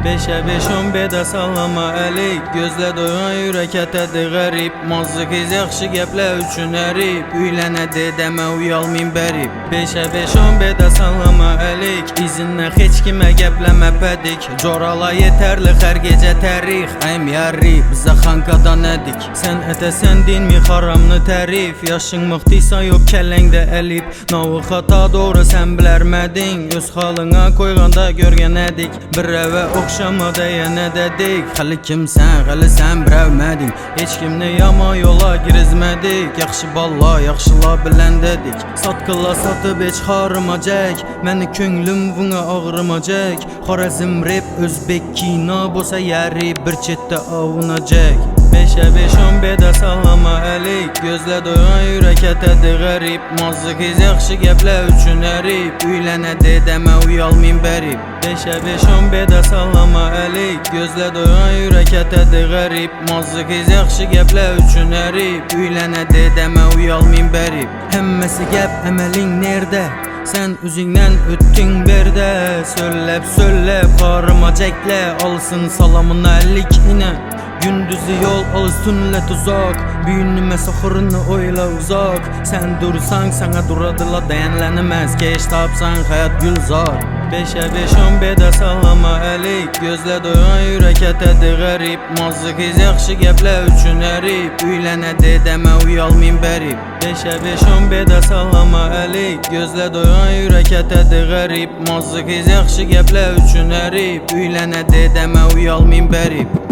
Beşe beş 10 beda sallama əlik. Gözlə doyan yürək ətədir qərib. Mazlıq iz yaxşı gəplə üçün ərib. Üylənə dedəmə uyalmayın bərib. Beşe beş 10 beda sallama əlik. İzinlə heç kimə gəpləmə pədik. Corala yetərli hər gecə tərix. Əm yarri bizə xankada nədik. Sən ətəsən dinmi xaramını tərif. Yaşın mıxtıysa yox kəlləngdə əlib. Nağı xata doğru sən bilərmədin. Öz xalına qoyğanda görgənədik. Bir rəvə oxşama dəyənə dədik. Xəli kimsən, xəli sən birəvmədin. Heç kimni yama yola girizmədik. Yaxşı balla, yaxşıla biləndədik. Satqıla satıb heç xarımacək. Məni könlüm buna ağrımacək. Xorazm rap, özbek kino bosa yəri bir çetdə avunacaq. Beşe beş 10 beda sallama əlik. Gözlə doyan yürək ətədir qərib. Mazlıq iz yaxşı gəplə üçün ərib. Üylənə dedəmə uyalmayın bərib. Beşe beş 10 beda sallama əlik. Gözlə doyan yürək ətədir qərib. Mazlıq iz yaxşı gəplə üçün ərib. Üylənə dedəmə uyalmayın bərib. Həmməsi gəp əməlin nerdə? Sən üzündən ötdün berdə. Söyləb qarıma cəklə. Alsın salamına əllik inə. Gündüzü yol alız tünlet uzak. Büyünüme soxurunu oyla uzak. Sen dursan sana duradıla dayanlənəməz. Keş tapsan hayat gülzar. Beşe beş 10 beda sallama əlik. Gözlə doyan yürək ətədir qərib. Mazlıq iz yaxşı gəplə üçün ərib. Üylənə dedəmə uyalmayın bərib. Beşe beş 10 beda sallama əlik. Gözlə doyan yürək ətədir qərib. Mazlıq iz yaxşı gəplə üçün ərib. Üylənə dedəmə uyalmayın bərib.